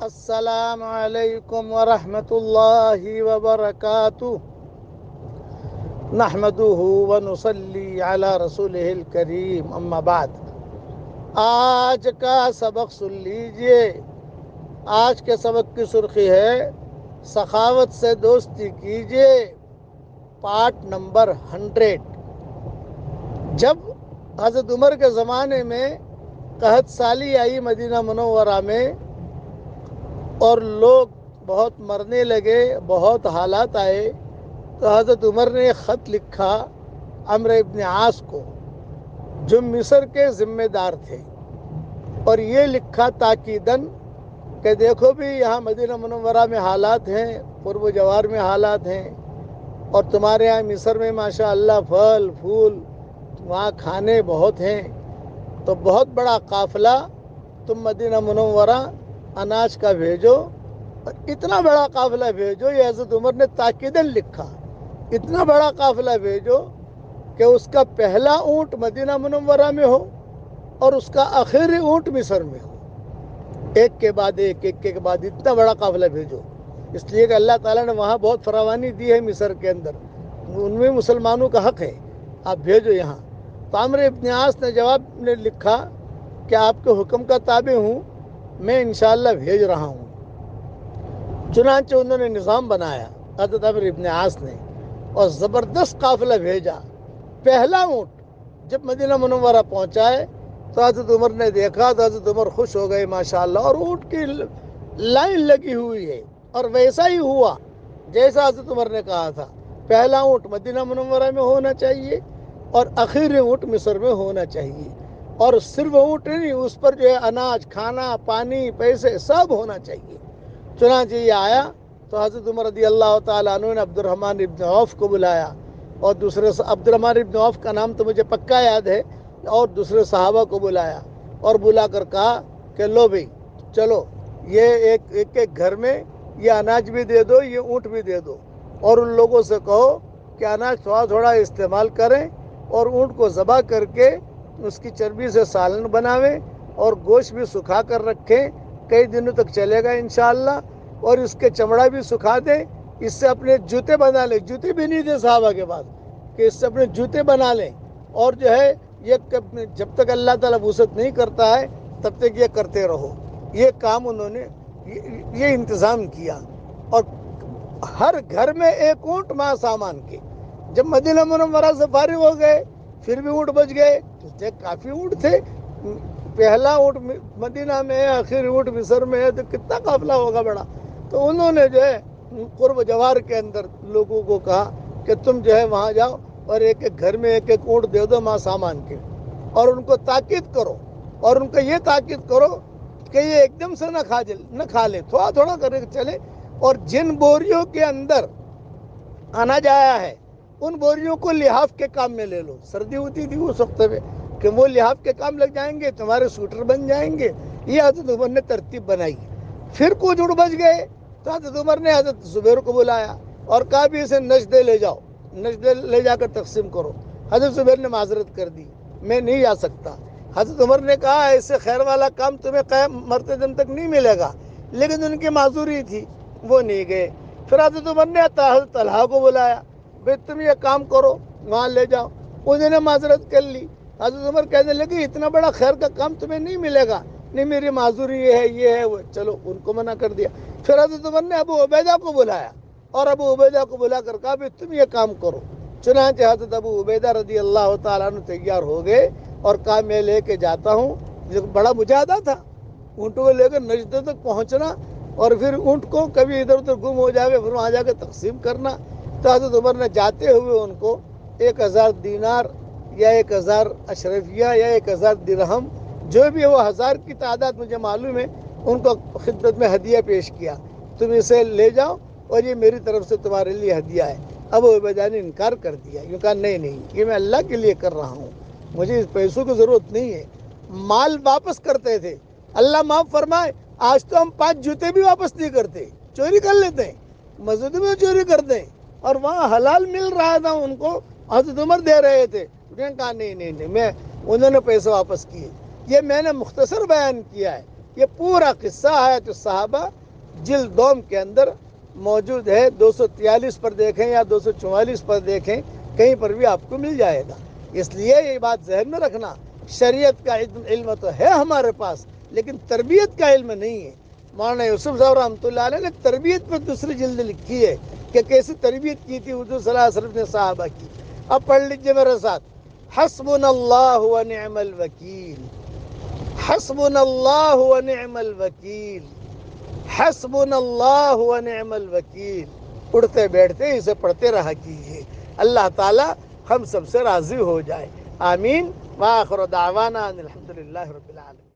السلام علیکم ورحمۃ اللہ وبرکاتہ نحمده ونصلی علی رسولہ الکریم اما بعد۔ آج کا سبق سن لیجئے۔ آج کے سبق کی سرخی ہے سخاوت سے دوستی کیجئے، پارٹ نمبر 100۔ جب حضرت عمر کے زمانے میں قحط سالی آئی مدینہ منورہ میں اور لوگ بہت مرنے لگے، بہت حالات آئے، تو حضرت عمر نے ایک خط لکھا عمرو ابن عاص کو جو مصر کے ذمہ دار تھے، اور یہ لکھا تاکیداً کہ دیکھو بھی یہاں مدینہ منورہ میں حالات ہیں، قرب و جوار میں حالات ہیں، اور تمہارے یہاں مصر میں ماشاءاللہ پھل پھول وہاں کھانے بہت ہیں، تو بہت بڑا قافلہ تم مدینہ منورہ اناج کا بھیجو، اور اتنا بڑا قافلہ بھیجو۔ یہ حضرت عمر نے تاکیداً لکھا، اتنا بڑا قافلہ بھیجو کہ اس کا پہلا اونٹ مدینہ منورہ میں ہو اور اس کا آخری اونٹ مصر میں ہو، ایک کے بعد ایک، ایک کے بعد اتنا بڑا قافلہ بھیجو، اس لیے کہ اللہ تعالیٰ نے وہاں بہت فراوانی دی ہے مصر کے اندر، ان میں مسلمانوں کا حق ہے، آپ بھیجو یہاں۔ تو عمرو ابن عاص نے جواب نے لکھا کہ آپ کے حکم کا تابع ہوں، میں انشاءاللہ بھیج رہا ہوں۔ چنانچہ انہوں نے نظام بنایا حضرت عمرو ابن عاص نے، اور زبردست قافلہ بھیجا۔ پہلا اونٹ جب مدینہ منورہ پہنچائے تو حضرت عمر نے دیکھا تو حضرت عمر خوش ہو گئے ماشاءاللہ، اور اونٹ کی لائن لگی ہوئی ہے، اور ویسا ہی ہوا جیسا حضرت عمر نے کہا تھا۔ پہلا اونٹ مدینہ منورہ میں ہونا چاہیے اور آخری اونٹ مصر میں ہونا چاہیے، اور صرف اونٹ نہیں، اس پر جو ہے اناج، کھانا، پانی، پیسے سب ہونا چاہیے۔ چنانچہ یہ آیا تو حضرت عمر رضی اللہ تعالیٰ عنہ نے عبد الرحمن ابن عوف کو بلایا، اور دوسرے عبد الرحمن ابن عوف کا نام تو مجھے پکا یاد ہے، اور دوسرے صحابہ کو بلایا، اور بلا کر کہا کہ لو بھئی چلو، یہ ایک گھر میں یہ اناج بھی دے دو، یہ اونٹ بھی دے دو، اور ان لوگوں سے کہو کہ اناج تھوڑا تھوڑا استعمال کریں، اور اونٹ کو ذبح کر کے اس کی چربی سے سالن بناویں، اور گوشت بھی سکھا کر رکھیں، کئی دنوں تک چلے گا انشاءاللہ، اور اس کے چمڑا بھی سکھا دیں، اس سے اپنے جوتے بنا لیں۔ جوتے بھی نہیں تھے صحابہ کے پاس کہ اس سے اپنے جوتے بنا لیں، اور جو ہے یہ جب تک اللہ تعالیٰ وسعت نہیں کرتا ہے تب تک یہ کرتے رہو۔ یہ کام انہوں نے یہ انتظام کیا، اور ہر گھر میں ایک اونٹ مع سامان کے۔ جب مدینہ منورہ سے فارغ ہو گئے پھر بھی اونٹ بچ گئے، کافی اونٹ تھے، پہلا اونٹ مدینہ میں ہے، آخری اونٹ مصر میں ہے، تو کتنا قافلہ ہوگا بڑا۔ تو انہوں نے جو ہے قرب جوار کے اندر لوگوں کو کہا کہ تم جو ہے وہاں جاؤ اور ایک ایک گھر میں ایک ایک اونٹ دے دو مع سامان کے، اور ان کو تاکید کرو، اور ان کو یہ تاکید کرو کہ یہ ایک دم سے نہ کھا لے، تھوڑا تھوڑا کر کے چلے، اور جن بوریوں کے اندر اناج آیا ہے ان بوریوں کو لحاف کے کام میں لے لو۔ سردی ہوتی تھی اس وقت میں کہ وہ لحاف کے کام لگ جائیں گے، تمہارے سوٹر بن جائیں گے۔ یہ حضرت عمر نے ترتیب بنائی۔ پھر کچھ اونٹ بچ گئے تو حضرت عمر نے حضرت زبیر کو بلایا اور کہا بھی اسے نجدے لے جاؤ، نجدے لے جا کر تقسیم کرو۔ حضرت زبیر نے معذرت کر دی، میں نہیں آ سکتا۔ حضرت عمر نے کہا ایسے خیر والا کام تمہیں قیام مرتے دن تک نہیں ملے گا، لیکن ان کی معذوری تھی، وہ نہیں گئے۔ پھر حضرت عمر نے حضرت طلحہ کو بلایا، بھئی تم یہ کام کرو، وہاں لے جاؤ۔ انہوں نے معذرت کر لی۔ حضرت عمر کہنے لگے اتنا بڑا خیر کا کام تمہیں نہیں ملے گا، نہیں میری معذوری یہ ہے وہ، چلو ان کو منع کر دیا۔ پھر حضرت عمر نے ابو عبیدہ کو بلایا، اور ابو عبیدہ کو بلا کر کہا بھی تم یہ کام کرو۔ چنانچہ حضرت ابو عبیدہ رضی اللہ تعالیٰ عنہ تیار ہو گئے اور کہا میں لے کے جاتا ہوں۔ بڑا مجاہدہ تھا اونٹوں کو لے کر نجدے تک پہنچنا، اور پھر اونٹ کو کبھی ادھر ادھر گم ہو جائے پھر وہاں جا کے تقسیم کرنا۔ تو حضرت عمر نے جاتے ہوئے ان کو 1000 دینار یا 1000 اشرفیہ یا 1000 درہم، جو بھی وہ 1000 کی تعداد مجھے معلوم ہے، ان کو خدمت میں ہدیہ پیش کیا، تم اسے لے جاؤ اور یہ میری طرف سے تمہارے لیے ہدیہ ہے۔ ابو عبیدہ نے انکار کر دیا، یہ کہا نہیں یہ میں اللہ کے لیے کر رہا ہوں، مجھے اس پیسوں کی ضرورت نہیں ہے۔ مال واپس کرتے تھے، اللہ معاف فرمائے آج تو ہم 5 جوتے بھی واپس نہیں کرتے، چوری کر لیتے ہیں، مسجد میں چوری کرتے ہیں، اور وہاں حلال مل رہا تھا ان کو، حضرت عمر دے رہے تھے، انہوں نے کہا نہیں انہوں نے پیسے واپس کیے۔ یہ میں نے مختصر بیان کیا ہے، یہ پورا قصہ حیات الصحابہ جلد دوم کے اندر موجود ہے. 243 پر دیکھیں یا 244 پر دیکھیں، کہیں پر بھی آپ کو مل جائے گا. اس لیے یہ بات ذہن میں رکھنا، شریعت کا علم تو ہے ہمارے پاس، لیکن تربیت کا علم نہیں ہے. مولانا یوسف صاحب رحمۃ اللہ علیہ نے تربیت پر دوسری جلد لکھی ہے کہ کیسی تربیت کی تھی حضور صلی اللہ علیہ وسلم نے صحابہ کی. اب پڑھ لیجئے میرے ساتھ، حسبنا اللہ و نعم الوکیل، حسبنا اللہ و نعم الوکیل، حسبنا اللہ و نعم الوکیل. اڑتے بیٹھتے اسے پڑھتے رہا کیجیے. اللہ تعالی ہم سب سے راضی ہو جائے. آمین. وآخر دعوانا ان الحمد للہ رب العالمین.